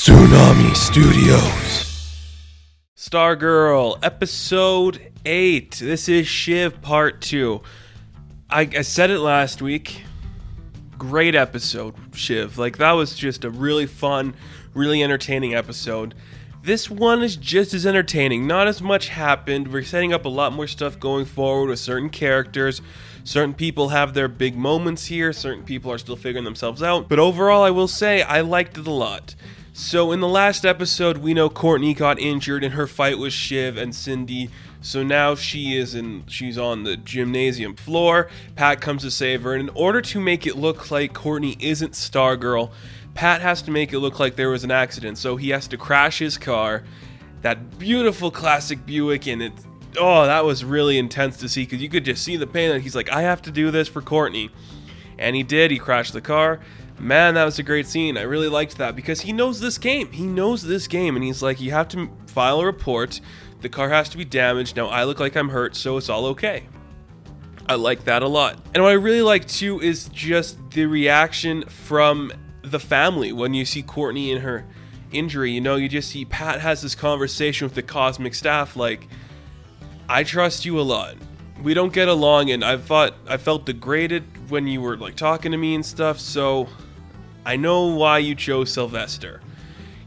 Tsunami Studios. Stargirl, episode 8. This is Shiv part 2. I said it last week. Great episode, Shiv. That was just a really fun, really entertaining episode. This one is just as entertaining. Not as much happened. We're setting up a lot more stuff going forward with certain characters. Certain people have their big moments here. Certain people are still figuring themselves out. But overall, I will say, I liked it a lot. So in the last episode, we know Courtney got injured in her fight with Shiv and Cindy. So now she's on the gymnasium floor. Pat comes to save her. And in order to make it look like Courtney isn't Stargirl, Pat has to make it look like there was an accident. So he has to crash his car. That beautiful classic Buick. And that was really intense to see, because you could just see the pain. And he's like, I have to do this for Courtney. And he did. He crashed the car. Man, that was a great scene. I really liked that because he knows this game. And he's like, you have to file a report. The car has to be damaged. Now I look like I'm hurt, so it's all okay. I like that a lot. And what I really like too is just the reaction from the family when you see Courtney in her injury. You just see Pat has this conversation with the cosmic staff like, I trust you a lot. We don't get along, and I felt degraded when you were talking to me and stuff, so I know why you chose Sylvester.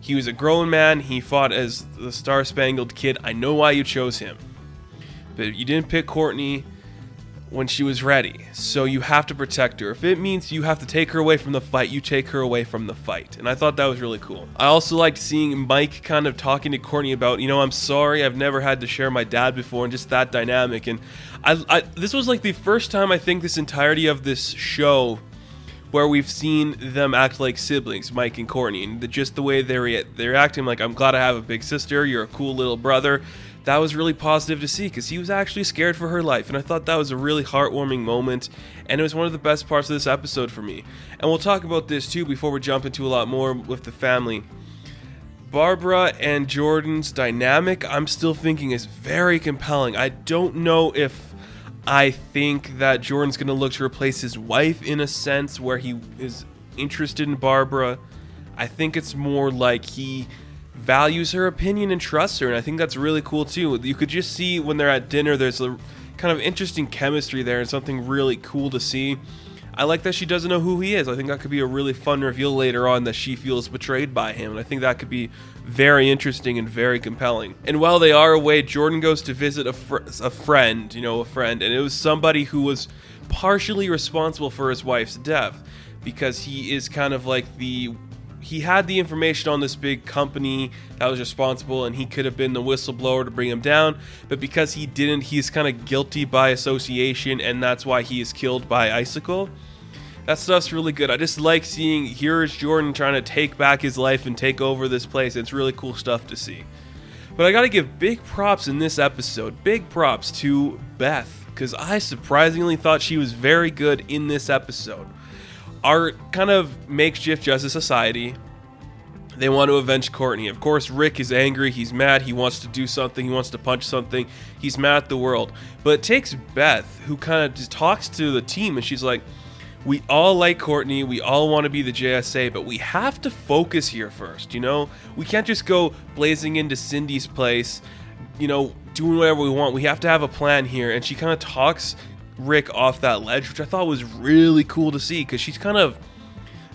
He was a grown man. He fought as the Star-Spangled Kid. I know why you chose him. But you didn't pick Courtney when she was ready. So you have to protect her. If it means you have to take her away from the fight, you take her away from the fight. And I thought that was really cool. I also liked seeing Mike kind of talking to Courtney about, I'm sorry, I've never had to share my dad before, and just that dynamic. And this was the first time I think this entirety of this show where we've seen them act like siblings, Mike and Courtney, and just the way they're acting like, I'm glad I have a big sister, you're a cool little brother. That was really positive to see, because he was actually scared for her life, and I thought that was a really heartwarming moment, and it was one of the best parts of this episode for me. And we'll talk about this too before we jump into a lot more with the family. Barbara and Jordan's dynamic, I'm still thinking, is very compelling. I don't know if I think that Jordan's going to look to replace his wife in a sense where he is interested in Barbara. I think it's more like he values her opinion and trusts her, and I think that's really cool too. You could just see when they're at dinner, there's a kind of interesting chemistry there and something really cool to see. I like that she doesn't know who he is. I think that could be a really fun reveal later on, that she feels betrayed by him, and I think that could be very interesting and very compelling. And while they are away, Jordan goes to visit a friend, and it was somebody who was partially responsible for his wife's death, because he is kind of he had the information on this big company that was responsible, and he could have been the whistleblower to bring him down, but because he didn't, he's kind of guilty by association, and that's why he is killed by Icicle. That stuff's really good. I just like seeing, here's Jordan trying to take back his life and take over this place. It's really cool stuff to see. But I gotta give big props in this episode, big props to Beth, because I surprisingly thought she was very good in this episode. Our kind of makeshift Justice Society, they want to avenge Courtney. Of course, Rick is angry, he's mad, he wants to do something, he wants to punch something, he's mad at the world. But it takes Beth, who kind of just talks to the team, and she's like, we all like Courtney, we all want to be the JSA, but we have to focus here first, We can't just go blazing into Cindy's place, doing whatever we want. We have to have a plan here. And she kind of talks Rick off that ledge, which I thought was really cool to see, because she's kind of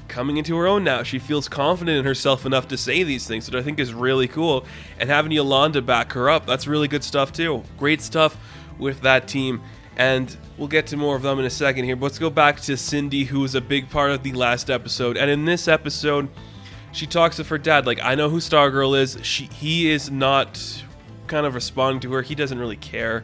coming into her own now. She feels confident in herself enough to say these things, which I think is really cool. And having Yolanda back her up, that's really good stuff too. Great stuff with that team. And we'll get to more of them in a second here. But let's go back to Cindy, who was a big part of the last episode. And in this episode, she talks with her dad. I know who Stargirl is. He is not kind of responding to her. He doesn't really care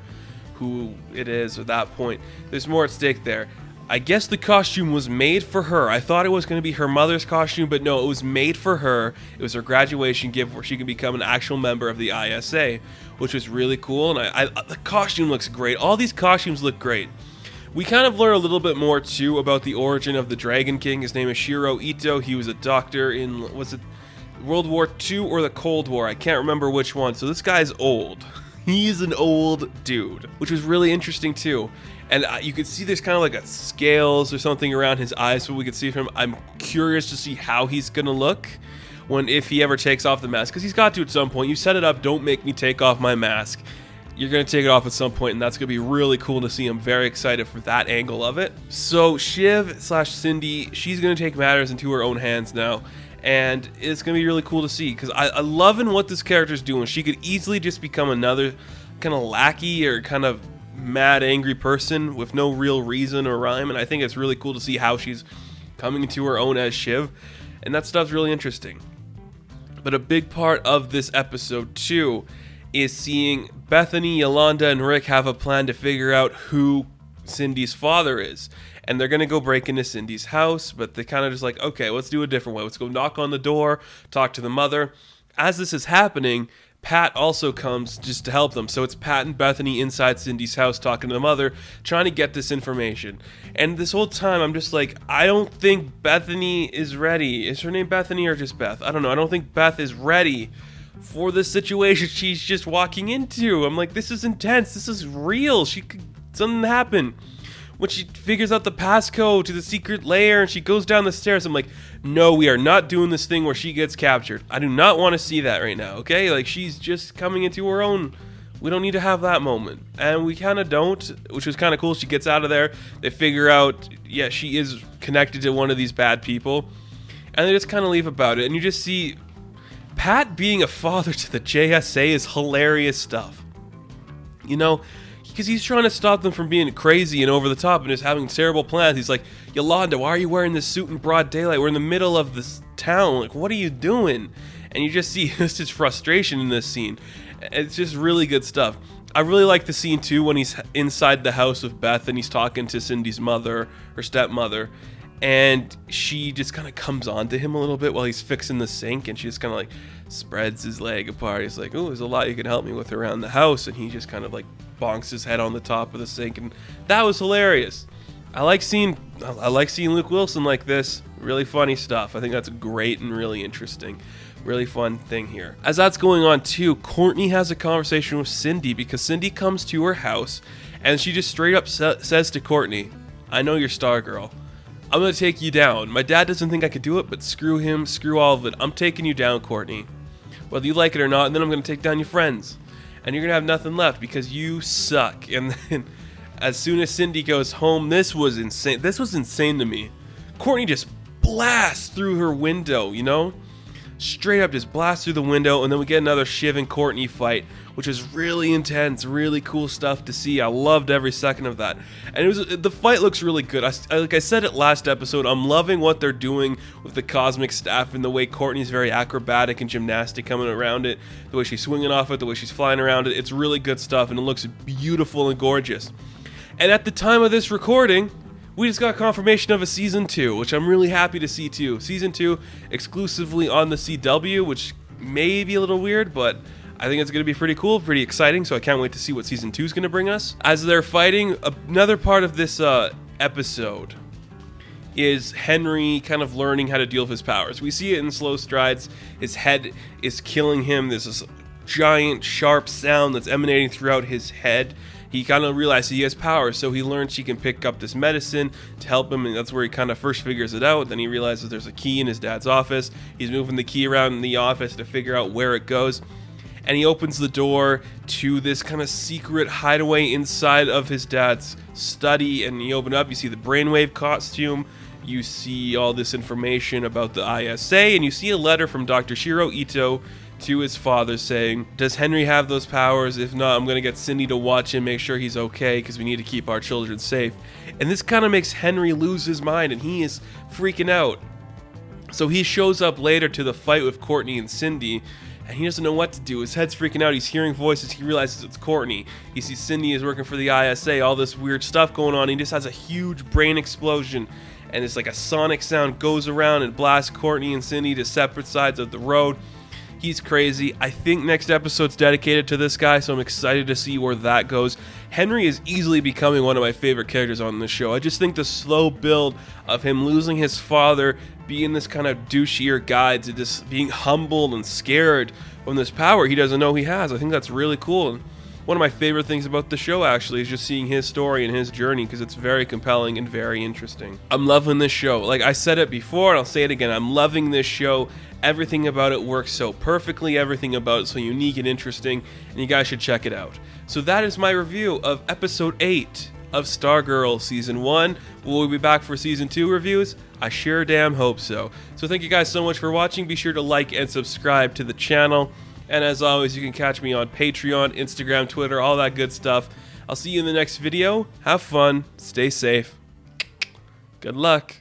who it is at that point. There's more at stake there. I guess the costume was made for her. I thought it was going to be her mother's costume, but no, it was made for her. It was her graduation gift where she could become an actual member of the ISA, which was really cool. And the costume looks great. All these costumes look great. We kind of learn a little bit more, too, about the origin of the Dragon King. His name is Shiro Ito. He was a doctor in, was it World War II or the Cold War? I can't remember which one. So this guy's old. He's an old dude, which was really interesting, too. And you could see there's kind of a scales or something around his eyes, so we could see from him. I'm curious to see how he's going to look. if he ever takes off the mask, because he's got to at some point. You set it up, don't make me take off my mask. You're going to take it off at some point, and that's going to be really cool to see. I'm very excited for that angle of it. So Shiv/Cindy, she's going to take matters into her own hands now, and it's going to be really cool to see, because I'm loving what this character's doing. She could easily just become another kind of lackey or kind of mad, angry person with no real reason or rhyme, and I think it's really cool to see how she's coming into her own as Shiv, and that stuff's really interesting. But a big part of this episode, too, is seeing Bethany, Yolanda, and Rick have a plan to figure out who Cindy's father is. And they're going to go break into Cindy's house, but they kind of just like, okay, let's do a different way. Let's go knock on the door, talk to the mother. As this is happening, Pat also comes just to help them. So it's Pat and Bethany inside Cindy's house talking to the mother, trying to get this information. And this whole time, I'm just like, I don't think Bethany is ready. Is her name Bethany or just Beth? I don't know. I don't think Beth is ready for this situation she's just walking into. I'm like, this is intense. This is real. Something happen. When she figures out the passcode to the secret lair and she goes down the stairs, I'm like, no, we are not doing this thing where she gets captured. I do not want to see that right now, okay? Like, she's just coming into her own. We don't need to have that moment. And we kind of don't, which was kind of cool. She gets out of there. They figure out, yeah, she is connected to one of these bad people. And they just kind of leave about it. And you just see Pat being a father to the JSA is hilarious stuff. You know, because he's trying to stop them from being crazy and over the top and just having terrible plans. He's like, Yolanda, why are you wearing this suit in broad daylight? We're in the middle of this town. Like, what are you doing? And you just see just his frustration in this scene. It's just really good stuff. I really like the scene, too, when he's inside the house with Beth and he's talking to Cindy's mother, her stepmother. And she just kind of comes on to him a little bit while he's fixing the sink. And she just kind of like spreads his leg apart. He's like, oh, there's a lot you can help me with around the house. And he just kind of like bonks his head on the top of the sink. And that was hilarious. I like seeing Luke Wilson like this. Really funny stuff. I think that's great and really interesting. Really fun thing here. As that's going on too, Courtney has a conversation with Cindy because Cindy comes to her house and she just straight up says to Courtney, I know you're Stargirl. I'm going to take you down. My dad doesn't think I could do it, but screw him, screw all of it. I'm taking you down, Courtney. Whether you like it or not, and then I'm going to take down your friends. And you're going to have nothing left because you suck. And then as soon as Cindy goes home, this was insane. This was insane to me. Courtney just blasts through her window, you know? Straight up just blasts through the window, and then we get another Shiv and Courtney fight, which is really intense, really cool stuff to see. I loved every second of that. And the fight looks really good. Like I said it last episode, I'm loving what they're doing with the cosmic staff and the way Courtney's very acrobatic and gymnastic coming around it, the way she's swinging off it, the way she's flying around it. It's really good stuff, and it looks beautiful and gorgeous. And at the time of this recording, we just got confirmation of a Season 2, which I'm really happy to see too. Season 2 exclusively on the CW, which may be a little weird, but I think it's going to be pretty cool, pretty exciting, so I can't wait to see what Season 2 is going to bring us. As they're fighting, another part of this episode is Henry kind of learning how to deal with his powers. We see it in slow strides. His head is killing him. There's this giant, sharp sound that's emanating throughout his head. He kind of realizes he has powers, so he learns he can pick up this medicine to help him, and that's where he kind of first figures it out. Then he realizes there's a key in his dad's office. He's moving the key around in the office to figure out where it goes, and he opens the door to this kind of secret hideaway inside of his dad's study, and you open up, you see the brainwave costume, you see all this information about the ISA, and you see a letter from Dr. Shiro Ito to his father saying, does Henry have those powers? If not, I'm going to get Cindy to watch him, make sure he's okay, because we need to keep our children safe. And this kind of makes Henry lose his mind, and he is freaking out. So he shows up later to the fight with Courtney and Cindy, and he doesn't know what to do. His head's freaking out. He's hearing voices. He realizes it's Courtney. He sees Cindy is working for the ISA, all this weird stuff going on. He just has a huge brain explosion, and it's like a sonic sound goes around and blasts Courtney and Cindy to separate sides of the road. He's crazy. I think next episode's dedicated to this guy, so I'm excited to see where that goes. Henry is easily becoming one of my favorite characters on this show. I just think the slow build of him losing his father, being this kind of douchier guy, to just being humbled and scared from this power he doesn't know he has. I think that's really cool. And one of my favorite things about the show, actually, is just seeing his story and his journey, because it's very compelling and very interesting. I'm loving this show. Like I said it before, and I'll say it again, I'm loving this show. Everything about it works so perfectly, everything about it so unique and interesting, and you guys should check it out. So that is my review of episode 8 of Stargirl Season 1. Will we be back for Season 2 reviews? I sure damn hope so. So thank you guys so much for watching. Be sure to like and subscribe to the channel. And as always, you can catch me on Patreon, Instagram, Twitter, all that good stuff. I'll see you in the next video. Have fun. Stay safe. Good luck.